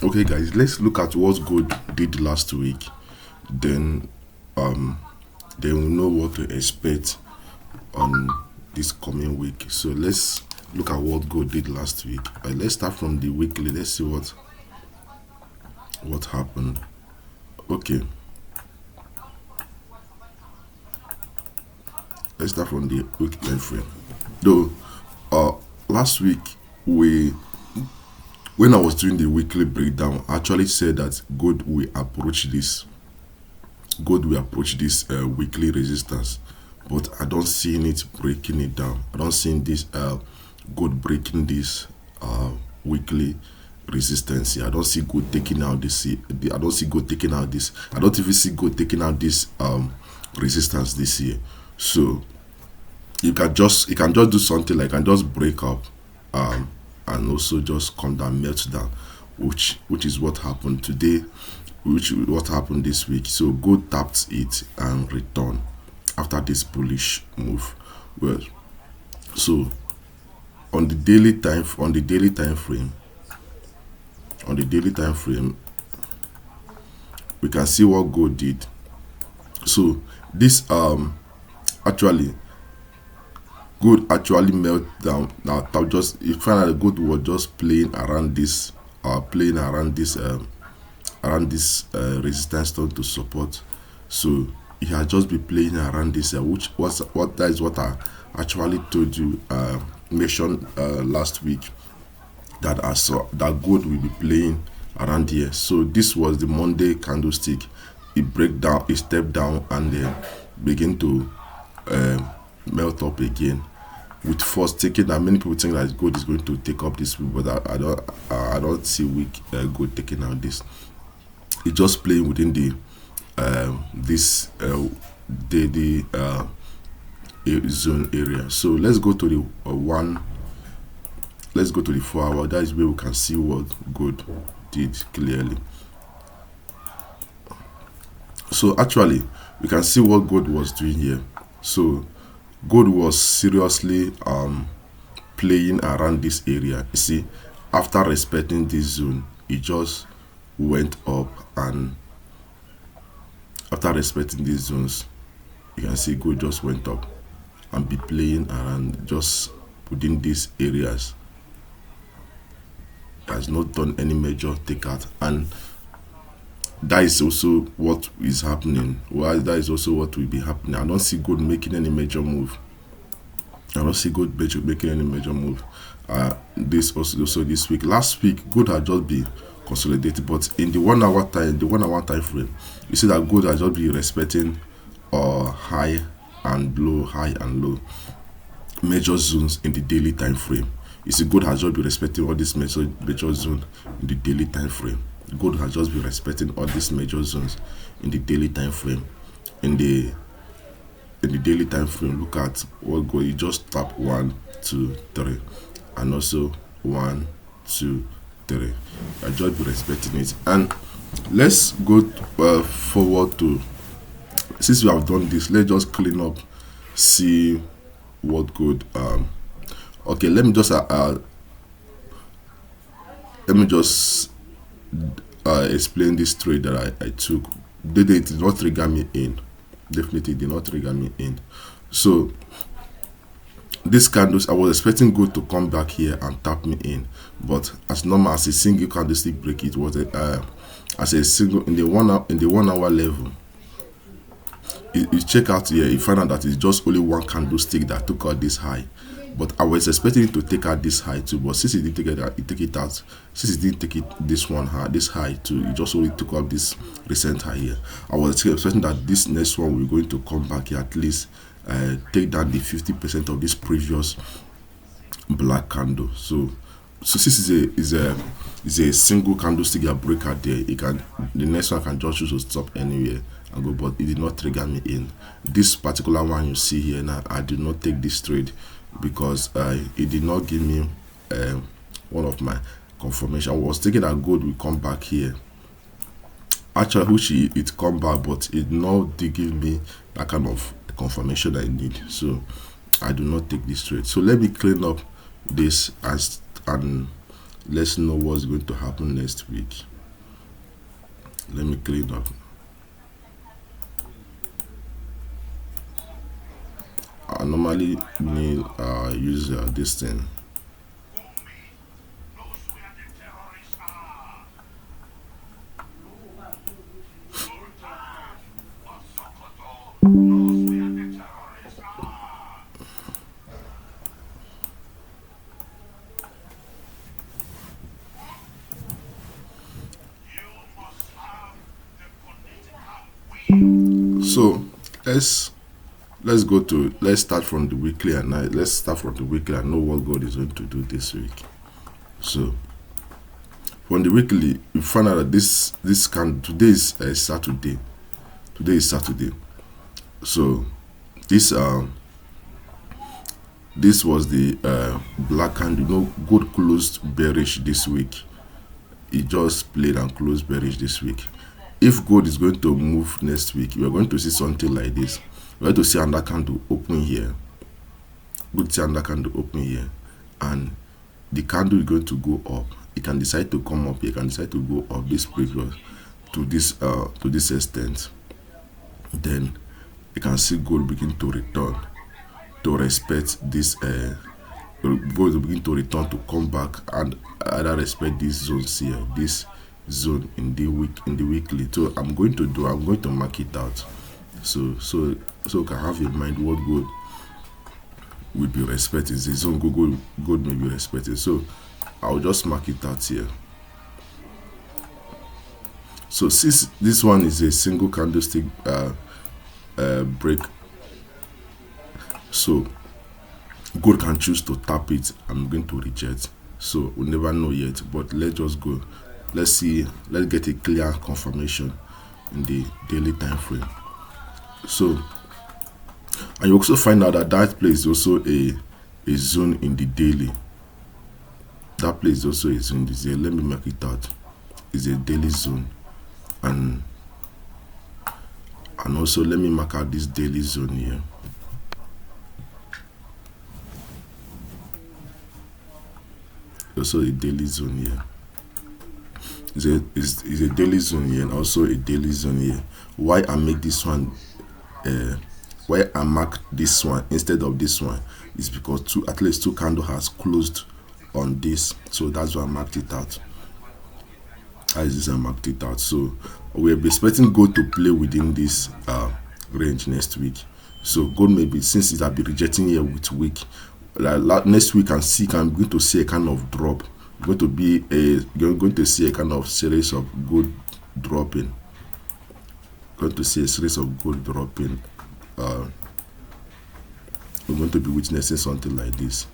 Okay, guys, let's look at what gold did last week. Then, then we know what to expect on this coming week. So let's look at what gold did last week. Let's start from the weekly. Let's see what happened. Okay, let's start from the week time frame. Though, last week when I was doing the weekly breakdown, I actually said that gold will approach this weekly resistance, but I don't see it breaking it down. I don't see this gold breaking this weekly resistance here. I don't see gold taking out this. I don't see gold taking out this. I don't even see gold taking out this resistance this year. So you can just do something like, and just break up and also just come down, melt down, which is what happened today, what happened this week. So gold tapped it and returned after this bullish move. Well, so on the daily time frame, we can see what gold did. So this actually gold actually melt down. Now just you find out the gold was just playing around this resistance stone to support. So it has just been playing around this, that is what I actually told you, mentioned last week, that I saw that gold will be playing around here. So this was the Monday candlestick. It stepped down and then begin to melt up again, with force taking that. Many people think that gold is going to take up this week, but I don't see weak gold taking out this. It's just playing within the this daily zone area. So let's go to the let's go to the 4 hour. That is where we can see what gold did clearly. So actually we can see what gold was doing here. So gold was seriously playing around this area. You see, after respecting this zone, it just went up, and after respecting these zones, you can see gold just went up and be playing around just within these areas. It has not done any major takeout, and that is also what is happening. Well, that is also what will be happening. I don't see gold making any major move. This also this week. Last week, gold had just been consolidated, but in the 1 hour time frame, you see that gold has just been respecting high and low major zones in the daily time frame. You see, gold has just been respecting all these major zones in the daily time frame. Gold has just been respecting all these major zones in the daily time frame. In the daily time frame, look at what gold. You just tap 1, 2, 3, and also 1, 2, 3. I just be respecting it. And let's go forward to, since we have done this, let's just clean up, see what gold. Okay, let me just explain this trade that I took. It did not trigger me in. Definitely did not trigger me in. So this candles, I was expecting gold to come back here and tap me in, but as normal, as a single candlestick break, it was as a single in the 1 hour level. You check out here, you find out that it's just only one candlestick that took out this high. But I was expecting it to take out this high too, but since it didn't take it out, since it didn't take it this high too, it just only took up this recent high here. I was expecting that this next one we're going to come back here, at least take down the 50% of this previous black candle. So since is a single candlestick that break out there, the next one can just choose to stop anywhere and go, but it did not trigger me in. This particular one you see here now, I did not take this trade because it did not give me one of my confirmation. I was thinking that gold will come back here. Actually, which it come back, but it did give me that kind of confirmation I need. So I do not take this trade. So let me clean up this and let's know what's going to happen next week. Let me clean up. I normally need use this thing. So let's start from the weekly, and let's start from the weekly and know what God is going to do this week. So from the weekly, you find out that this can today is Saturday. Today is Saturday. So this was the black candle. You know, gold closed bearish this week. It just played and closed bearish this week. If gold is going to move next week, you are going to see something like this. You are going to see another candle open here. Good, see another candle open here, and the candle is going to go up. It can decide to come up. It can decide to go up this previous to this extent. Then you can see gold begin to return to respect this. Gold will begin to return to come back and either respect these zones here. This zone in the weekly. So I'm going to mark it out, so you can have in mind what gold will be respected. The zone gold may be respected, so I'll just mark it out here. So since this one is a single candlestick break, so gold can choose to tap it. I'm going to reject, so we'll never know yet, but let's just go. Let's see, let's get a clear confirmation in the daily time frame. So, and you also find out that place is also a zone in the daily. That place is also a zone in the daily. Let me mark it out. It's a daily zone, and also let me mark out this daily zone here. Also a daily zone here. Is a daily zone here, and also a daily zone here. Why I make this one why I mark this one instead of this one is because at least two candle has closed on this, so that's why I marked it out. As this I marked it out. So we'll be expecting gold to play within this range next week. So gold maybe, since it will be rejecting here with week, next week I'm going to see a kind of drop. You're going to see a kind of series of gold dropping. Going to see a series of gold dropping. We're going to be witnessing something like this.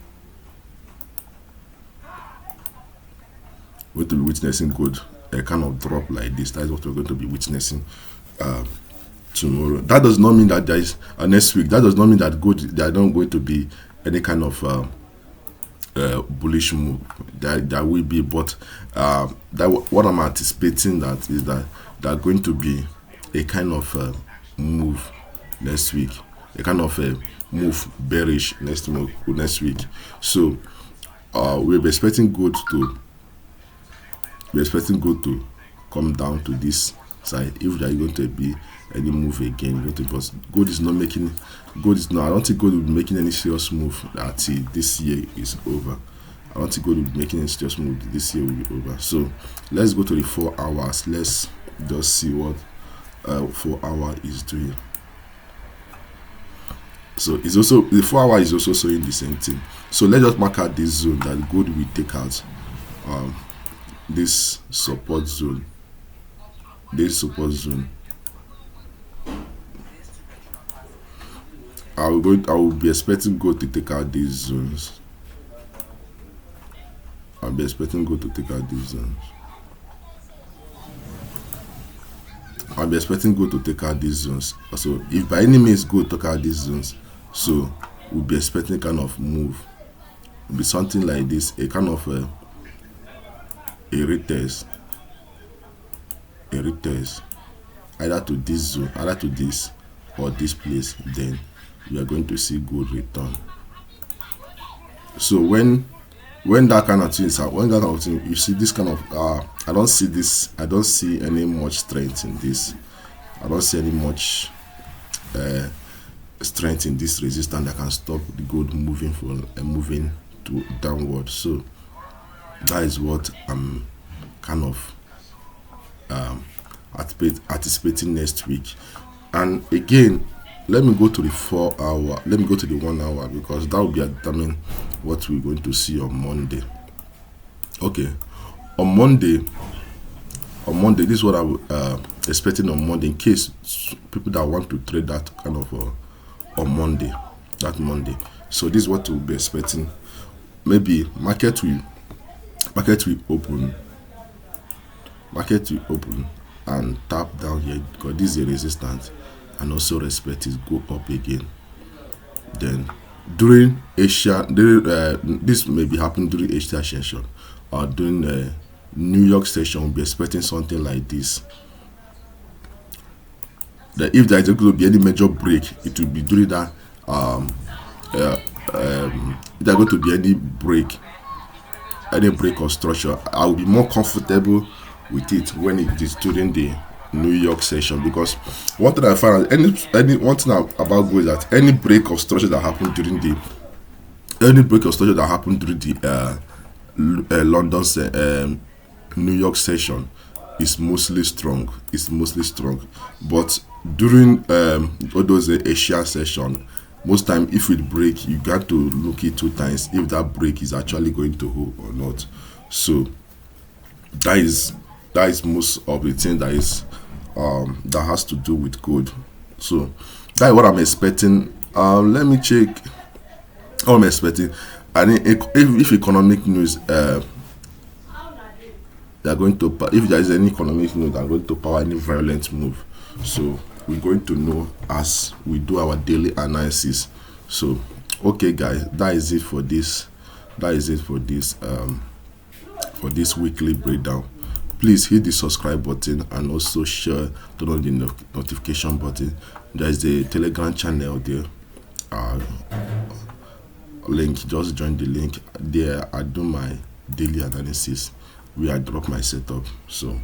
We're going to be witnessing gold, a kind of drop like this. That's what we're going to be witnessing tomorrow. That does not mean that there is next week. That does not mean that gold, there are not going to be any kind of bullish move. That will be, but what I'm anticipating that is that there are going to be a kind of move next week, a kind of move bearish next week. So we'll be expecting gold to come down to this side if there is going to be any move again. Because gold is not, I don't think gold will be making any serious move until this year is over. I don't think gold will be making any serious move. This year will be over. So let's go to the 4 hours. Let's just see what 4 hour is doing. So it's also, the 4 hour is also showing the same thing. So let's just mark out this zone that gold will take out. This support zone. I will be expecting gold to take out these zones. I'll be expecting gold to take out these zones. I'll be expecting gold to take out these zones. So if by any means gold take out these zones, so we'll be expecting kind of move. It'll be something like this, a kind of a retest, either to this zone, either to this or this place. Then we are going to see gold return. So when when that kind of thing is when that kind of thing, you see this kind of I don't see any much strength in this. I don't see any much uh, strength in this resistance that can stop the gold moving from moving to downward. So that is what I'm kind of anticipating next week. And again, let me go to the 4 hour. Let me go to the 1 hour, because that will be determine what we're going to see on Monday. Okay, on Monday, this is what I was expecting on Monday. In case people that want to trade that kind of on Monday, that Monday. So this is what we'll be expecting. Maybe market will open. Market will open and tap down here, because this is a resistance, and also respect it, go up again. Then during Asia, this may be happening during Asia session, or during New York session. We'll be expecting something like this. That if there is going to be any major break, it will be during that. If there going to be any break or structure, I will be more comfortable with it when it is during the New York session. Because one thing I found, any one thing about gold is that any break of structure that happened during the London New York session is mostly strong. But during all those Asia session, most time if it break, you got to look it 2 times if that break is actually going to hold or not. So that is most of the thing that is that has to do with gold. So that is what I'm expecting. Let me check what I'm expecting. And if economic news they are going to, if there is any economic news, they are going to power any violent move. So we're going to know as we do our daily analysis. So okay guys, that is it for this weekly breakdown. Please hit the subscribe button and also share, turn on the notification button. There is a Telegram channel there. Link, just join the link there. I do my daily analysis where I drop my setup. So